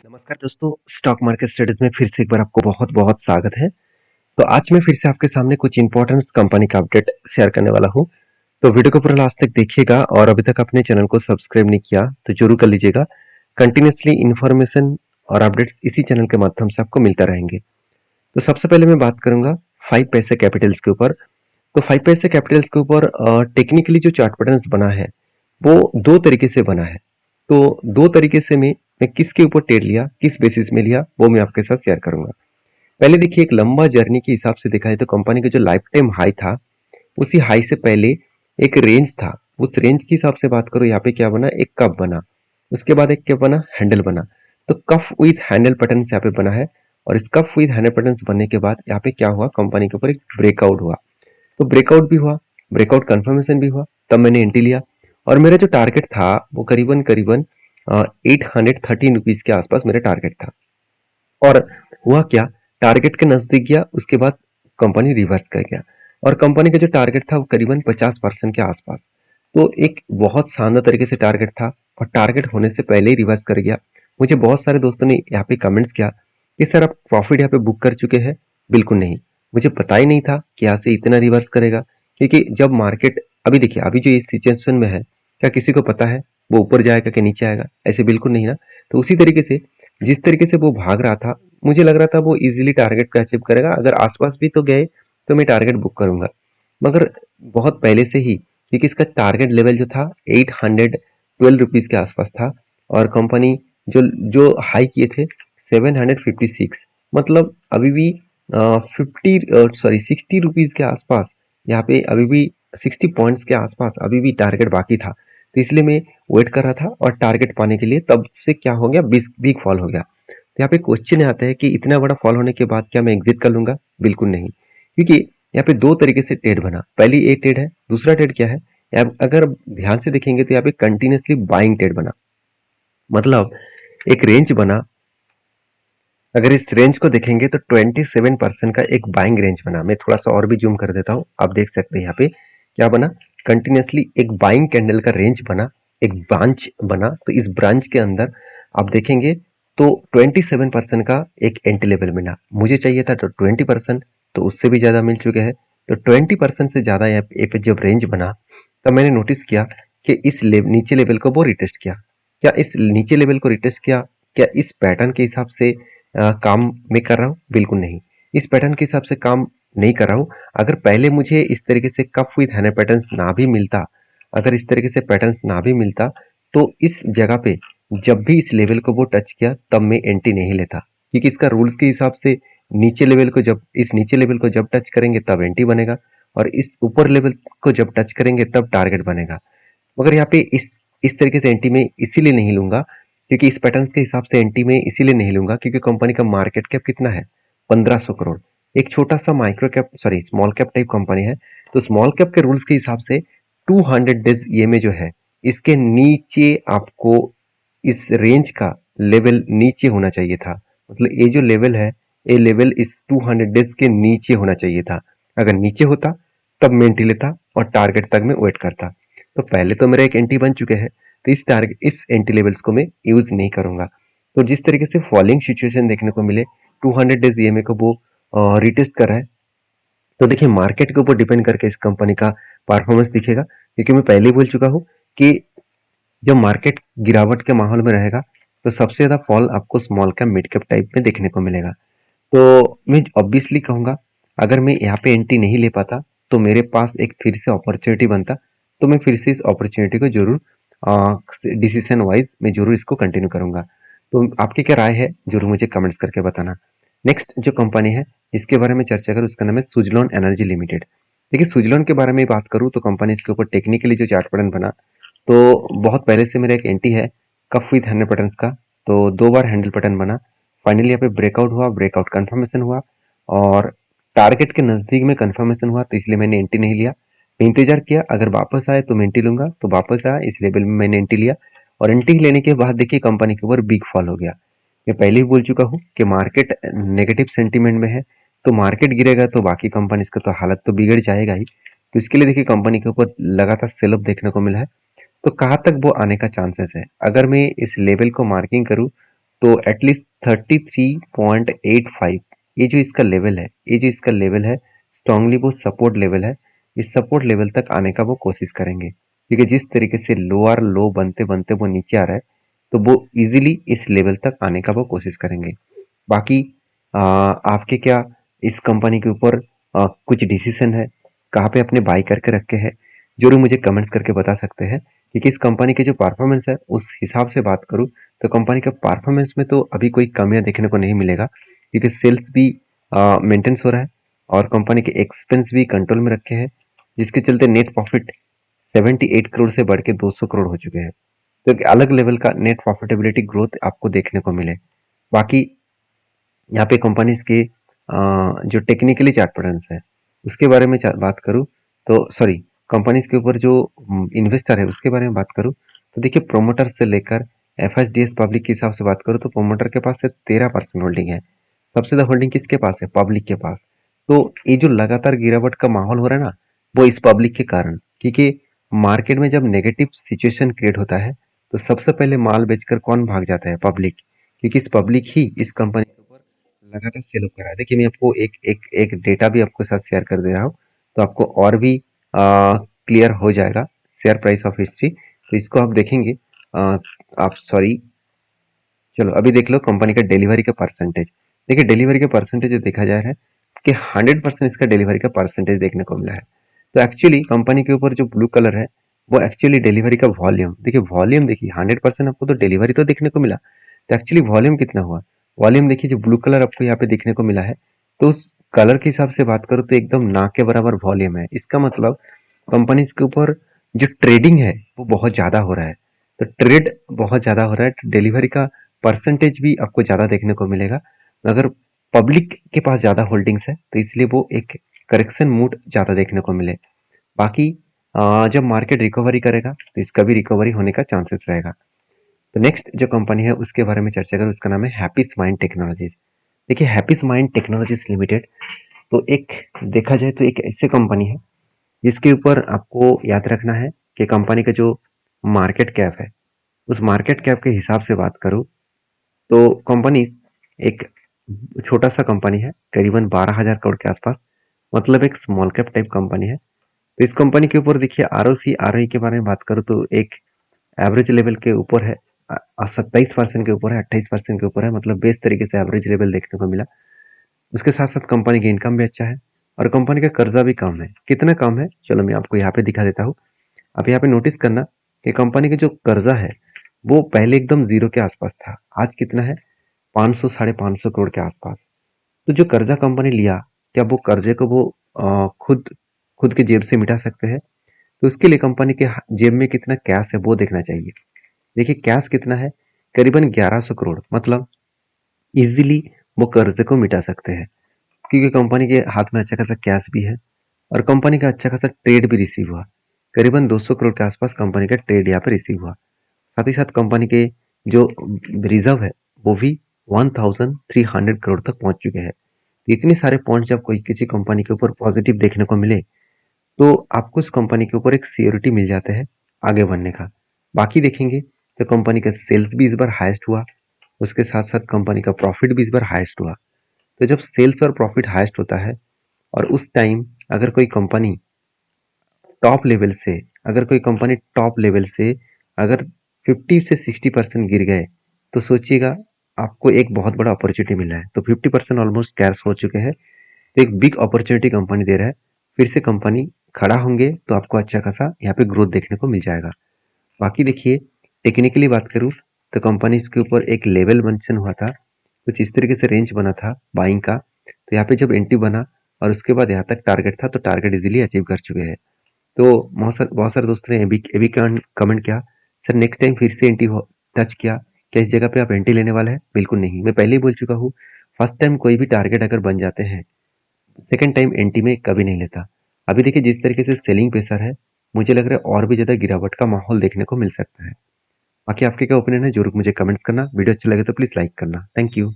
नमस्कार दोस्तों, stock market studies में फिर से एक बार आपको बहुत बहुत स्वागत है। तो आज मैं फिर से आपके सामने कुछ इंपॉर्टेंट कंपनी का अपडेट शेयर करने वाला हूँ। तो वीडियो को पूरा लास्ट तक देखिएगा और अभी तक अपने चैनल को सब्सक्राइब नहीं किया तो जरूर कर लीजिएगा। कंटिन्यूसली इन्फॉर्मेशन और अपडेट्स इसी चैनल के माध्यम से आपको मिलते रहेंगे। तो सबसे पहले मैं बात करूंगा 5 पैसे कैपिटल्स के ऊपर। तो 5 पैसे कैपिटल्स के ऊपर टेक्निकली जो चार्ट पैटर्न बना है वो दो तरीके से बना है। तो दो तरीके से मैं किसके ऊपर ट्रेड लिया, किस बेसिस में लिया, वो मैं आपके साथ शेयर करूंगा। पहले देखिए, एक लंबा जर्नी के हिसाब से देखा है तो कंपनी का जो लाइफ टाइम हाई था उसी हाई से पहले एक रेंज था। उस रेंज के हिसाब से बात करो, यहाँ पे क्या बना, एक कप बना, उसके बाद एक क्या बना, हैंडल बना। तो कफ विथ हैंडल पैटर्न यहाँ पे बना है और इस कफ विथ हैंडल पैटर्न बनने के बाद यहाँ पे क्या हुआ, कंपनी के ऊपर एक ब्रेकआउट हुआ। तो ब्रेकआउट भी हुआ, ब्रेकआउट कंफर्मेशन भी हुआ, तब मैंने एंट्री लिया और मेरा जो टारगेट था वो करीबन करीबन 813 रुपीज के आसपास मेरा टारगेट था। और हुआ क्या, टारगेट के नजदीक गया, उसके बाद कंपनी रिवर्स कर गया और कंपनी का जो टारगेट था वो करीबन 50% के आसपास। तो एक बहुत शानदार तरीके से टारगेट था और टारगेट होने से पहले ही रिवर्स कर गया। मुझे बहुत सारे दोस्तों ने यहाँ पे कमेंट्स किया कि सर आप प्रॉफिट यहाँ पे बुक कर चुके हैं। बिल्कुल नहीं, मुझे पता ही नहीं था कि यहाँ से इतना रिवर्स करेगा। क्योंकि जब मार्केट, अभी देखिए अभी जो इस सिचुएशन में है, क्या किसी को पता है वो ऊपर जाएगा कि नीचे आएगा? ऐसे बिल्कुल नहीं ना। तो उसी तरीके से जिस तरीके से वो भाग रहा था, मुझे लग रहा था वो इजीली टारगेट को अचीव करेगा। अगर आसपास भी तो गए तो मैं टारगेट बुक करूंगा, मगर बहुत पहले से ही, क्योंकि इसका टारगेट लेवल जो था 812 रुपीज के आसपास था और कंपनी जो जो हाई किए थे 756, मतलब अभी भी 60 रुपीज के आसपास, यहाँ पे अभी भी 60 पॉइंट्स के आसपास अभी भी टारगेट बाकी था। तो इसलिए मैं वेट कर रहा था और टारगेट पाने के लिए, तब से क्या हो गया, बिग फॉल हो गया। तो यहाँ पे क्वेश्चन आता है कि इतना बड़ा फॉल होने के बाद क्या मैं एग्जिट कर लूंगा? बिल्कुल नहीं, क्योंकि यहाँ पे दो तरीके से ट्रेड बना। पहली एक ट्रेड है, दूसरा ट्रेड क्या है, अगर ध्यान से देखेंगे तो यहाँ पे कंटिन्यूसली बाइंग ट्रेड बना, मतलब एक रेंज बना। अगर इस रेंज को देखेंगे तो 27% का एक बाइंग रेंज बना। मैं थोड़ा सा और भी जूम कर देता हूँ, आप देख सकते हैं यहाँ पे क्या बना, कंटिन्यूसली एक बाइंग कैंडल का रेंज बना, एक ब्रांच बना। तो इस ब्रांच के अंदर आप देखेंगे तो 27% का एक एंट्री लेवल मिला। मुझे चाहिए था तो 20%, तो उससे भी ज्यादा मिल चुके हैं। तो 20% से ज्यादा यहाँ पे जब रेंज बना, तब मैंने नोटिस किया कि इस नीचे लेवल को वो रिटेस्ट किया। क्या इस नीचे लेवल को रिटेस्ट किया? क्या इस पैटर्न के हिसाब से काम मैं कर रहा हूँ? बिल्कुल नहीं, इस पैटर्न के हिसाब से काम नहीं कर रहा हूँ। अगर पहले मुझे इस तरीके से कप विद हैंड पैटर्न्स ना भी मिलता, अगर इस तरीके से पैटर्न्स ना भी मिलता, तो इस जगह पे जब भी इस लेवल को वो टच किया तब मैं एंट्री नहीं लेता, क्योंकि इसका रूल्स के हिसाब से नीचे लेवल को जब, इस नीचे लेवल को जब टच करेंगे तब एंट्री बनेगा और इस ऊपर लेवल को जब टच करेंगे तब टारगेट बनेगा। मगर यहाँ पे इस तरीके से एंट्री में इसीलिए नहीं लूंगा, क्योंकि इस पैटर्न्स के हिसाब से एंट्री में इसीलिए नहीं लूंगा क्योंकि कंपनी का मार्केट कैप कितना है, 1500 करोड़। एक छोटा सा micro cap, sorry small cap type company है। तो स्मॉल कैप के रूल्स के हिसाब से 200 डेज ये में जो है, इसके नीचे आपको इस रेंज का लेवल नीचे होना चाहिए था। मतलब ये जो लेवल है, ये लेवल इस 200 डेज के नीचे होना चाहिए था। अगर नीचे होता तब मैं एंट्री लेता और टारगेट तक मैं वेट करता। तो पहले तो मेरा एक एंट्री बन चुके हैं, तो इस टारगेट, इस एंट्री लेवल्स को मैं यूज नहीं करूंगा। तो जिस तरीके से फॉलिंग सिचुएशन देखने को मिले, 200 डेज ईएमए को वो रिटेस्ट कर रहा है, तो देखिए मार्केट के ऊपर डिपेंड करके इस कंपनी का परफॉर्मेंस दिखेगा। क्योंकि मैं पहले ही बोल चुका हूँ कि जब मार्केट गिरावट के माहौल में रहेगा तो सबसे ज्यादा फॉल आपको small cap mid cap type में देखने को मिलेगा। तो मैं ऑब्वियसली कहूंगा, अगर मैं यहाँ पे एंट्री नहीं ले पाता तो मेरे पास एक फिर से अपॉर्चुनिटी बनता, तो मैं फिर से इस अपॉर्चुनिटी को जरूर डिसीजन वाइज मैं जरूर इसको कंटिन्यू करूंगा। तो आपकी क्या राय है, जरूर मुझे कमेंट्स करके बताना। नेक्स्ट जो कंपनी है इसके बारे में चर्चा करूँ, उसका नाम है सुजलॉन एनर्जी लिमिटेड। देखिए सुजलॉन के बारे में बात करूँ तो कंपनी इसके ऊपर टेक्निकली जो चार्ट पैटर्न बना, तो बहुत पहले से मेरा एक एंट्री है कफ विथ हैंडल पैटर्न्स का। तो दो बार हैंडल पैटर्न बना, फाइनली यहाँ पे ब्रेकआउट हुआ, ब्रेकआउट कंफर्मेशन हुआ और टारगेट के नजदीक में कंफर्मेशन हुआ, तो इसलिए मैंने एंट्री नहीं लिया। मैं इंतजार किया, अगर वापस आए तो मैं एंट्री लूंगा, तो वापस आया, इस लेवल में मैंने एंट्री लिया और एंट्री लेने के बाद देखिए कंपनी के ऊपर बिग फॉल हो गया। मैं पहले ही बोल चुका हूँ कि मार्केट नेगेटिव सेंटीमेंट में है, तो मार्केट गिरेगा तो बाकी कंपनीज का तो हालत तो बिगड़ जाएगा ही। तो इसके लिए देखिए कंपनी के ऊपर लगातार सेल ऑफ देखने को मिला है। तो कहाँ तक वो आने का चांसेस है? अगर मैं इस लेवल को मार्किंग करूँ तो एटलीस्ट 33.85 ये जो इसका लेवल है, स्ट्रांगली वो सपोर्ट लेवल है। इस सपोर्ट लेवल तक आने का वो कोशिश करेंगे, क्योंकि जिस तरीके से लोअर लो बनते बनते वो नीचे आ रहा है, तो वो इजीली इस लेवल तक आने का वो कोशिश करेंगे। बाकी आपके क्या इस कंपनी के ऊपर कुछ डिसीजन है, कहाँ पे अपने बाई करके रखे हैं, जरूर मुझे कमेंट्स करके बता सकते हैं। क्योंकि इस कंपनी की जो परफॉर्मेंस है उस हिसाब से बात करूँ तो कंपनी के परफॉर्मेंस में तो अभी कोई कमियां देखने को नहीं मिलेगा, क्योंकि सेल्स भी मेंटेन्स हो रहा है और कंपनी के एक्सपेंस भी कंट्रोल में रखे हैं, जिसके चलते नेट प्रॉफिट 78 करोड़ से बढ़ के 200 करोड़ हो चुके हैं। तो एक अलग लेवल का नेट प्रॉफिटेबिलिटी ग्रोथ आपको देखने को मिले। बाकी यहाँ पे कंपनीज के जो टेक्निकली चार्ट पैटर्न्स है उसके बारे में बात करूँ तो सॉरी, कंपनीज के ऊपर जो इन्वेस्टर है उसके बारे में बात करूँ तो देखिए, प्रोमोटर से लेकर एफएसडीएस पब्लिक के हिसाब से बात करूँ तो प्रोमोटर के पास से 13% होल्डिंग है। सबसे ज्यादा होल्डिंग किसके पास है? पब्लिक के पास। तो ये जो लगातार गिरावट का माहौल हो रहा है ना, वो इस पब्लिक के कारण, क्योंकि मार्केट में जब नेगेटिव सिचुएशन क्रिएट होता है तो सबसे पहले माल बेचकर कौन भाग जाता है? पब्लिक। क्योंकि इस पब्लिक ही इस कंपनी के ऊपर लगातार सेल ऑफ कर रहा है। देखिए, मैं आपको एक एक एक डेटा भी आपके साथ शेयर कर दे रहा हूँ, तो आपको और भी क्लियर हो जाएगा शेयर प्राइस ऑफ हिस्ट्री। तो इसको आप देखेंगे, आप सॉरी, चलो अभी देख लो कंपनी का डिलीवरी का परसेंटेज। देखिए, डिलीवरी का परसेंटेज जो देखा जा रहा है कि 100% इसका डिलीवरी का परसेंटेज देखने को मिला है। तो एक्चुअली कंपनी के ऊपर जो ब्लू कलर है वो एक्चुअली डिलीवरी का वॉल्यूम, देखिए वॉल्यूम देखिए, 100% आपको तो डिलीवरी तो देखने को मिला, तो एक्चुअली वॉल्यूम कितना हुआ? वॉल्यूम देखिए, जो ब्लू कलर आपको यहाँ पे देखने को मिला है, तो उस कलर के हिसाब से बात करूँ तो एकदम ना के बराबर वॉल्यूम है। इसका मतलब कंपनी के ऊपर जो ट्रेडिंग है वो बहुत ज्यादा हो रहा है। तो ट्रेड बहुत ज्यादा हो रहा है, तो डिलीवरी का परसेंटेज भी आपको ज्यादा देखने को मिलेगा। अगर पब्लिक के पास ज्यादा होल्डिंग्स है तो इसलिए वो एक करेक्शन मूड ज्यादा देखने को मिले। बाकी जब मार्केट रिकवरी करेगा तो इसका भी रिकवरी होने का चांसेस रहेगा। तो नेक्स्ट जो कंपनी है उसके बारे में चर्चा करें, उसका नाम है हैप्पीस माइंड टेक्नोलॉजीज। देखिए, हैप्पीस माइंड टेक्नोलॉजीज लिमिटेड, तो एक देखा जाए तो एक ऐसी कंपनी है जिसके ऊपर आपको याद रखना है कि कंपनी का जो मार्केट कैप है, उस मार्केट कैप के हिसाब से बात करूं तो कंपनी एक छोटा सा कंपनी है, करीबन 12,000 करोड़ के आसपास, मतलब एक स्मॉल कैप टाइप कंपनी है। तो इस कंपनी के ऊपर देखिए, आरओसी आरओई के बारे में बात करूँ तो एक एवरेज लेवल के ऊपर है, 27% के ऊपर है, 28% के ऊपर है, मतलब बेस्ट तरीके से एवरेज लेवल देखने को मिला। उसके साथ साथ कंपनी का इनकम भी अच्छा है और कंपनी का कर्जा भी कम है। कितना कम है, चलो मैं आपको यहाँ पे दिखा देता हूँ। आप यहाँ पे नोटिस करना कि कंपनी का जो कर्जा है वो पहले एकदम जीरो के आसपास था, आज कितना है? 500 550 करोड़ के आसपास। तो जो कर्जा कंपनी लिया, क्या वो कर्जे को वो खुद खुद के जेब से मिटा सकते हैं? तो उसके लिए कंपनी के जेब में कितना कैश है वो देखना चाहिए। देखिए, कैश कितना है? करीबन 1100 करोड़, मतलब इजीली वो कर्जे को मिटा सकते हैं, क्योंकि कंपनी के हाथ में अच्छा खासा कैश भी है और कंपनी का अच्छा खासा ट्रेड भी रिसीव हुआ। करीबन 200 करोड़ के आसपास कंपनी का ट्रेड यहाँ पे रिसीव हुआ। साथ ही साथ कंपनी के जो रिजर्व है वो भी 1300 करोड़ तक पहुंच चुके हैं। इतने सारे पॉइंट्स जब कोई किसी कंपनी के ऊपर पॉजिटिव देखने को मिले तो आपको उस कंपनी के ऊपर एक सियोरिटी मिल जाता है आगे बढ़ने का। बाकी देखेंगे तो कंपनी का सेल्स भी इस बार हाईएस्ट हुआ, उसके साथ साथ कंपनी का प्रॉफिट भी इस बार हाईएस्ट हुआ। तो जब सेल्स और प्रॉफिट हाईएस्ट होता है और उस टाइम अगर कोई कंपनी टॉप लेवल से अगर कोई कंपनी टॉप लेवल से अगर 50 से 60% गिर गए, तो सोचिएगा आपको एक बहुत बड़ा अपॉर्चुनिटी मिला है। तो 50% ऑलमोस्ट कैश हो चुके हैं, तो एक बिग अपॉर्चुनिटी कंपनी दे रहा है। फिर से कंपनी खड़ा होंगे तो आपको अच्छा खासा यहाँ पे ग्रोथ देखने को मिल जाएगा। बाकी देखिए, टेक्निकली बात करूँ तो कंपनी के ऊपर एक लेवल मेंशन हुआ था, कुछ इस तरीके से रेंज बना था बाइंग का। तो यहाँ पे जब एंट्री बना और उसके बाद यहाँ तक टारगेट था, तो टारगेट इजीली अचीव कर चुके हैं। तो बहुत सारे दोस्तों ने ये भी कमेंट किया, सर नेक्स्ट टाइम फिर से एंट्री टच किया, क्या इस जगह पे आप एंट्री लेने वाले हैं? बिल्कुल नहीं, मैं पहले ही बोल चुका हूँ, फर्स्ट टाइम कोई भी टारगेट अगर बन जाते हैं, सेकंड टाइम एंट्री में कभी नहीं लेता। अभी देखिए, जिस तरीके से सेलिंग प्रेशर है, मुझे लग रहा है और भी ज्यादा गिरावट का माहौल देखने को मिल सकता है। बाकी आपके क्या ओपिनियन है, जरूर मुझे कमेंट्स करना। वीडियो अच्छा लगे तो प्लीज लाइक करना। Thank you.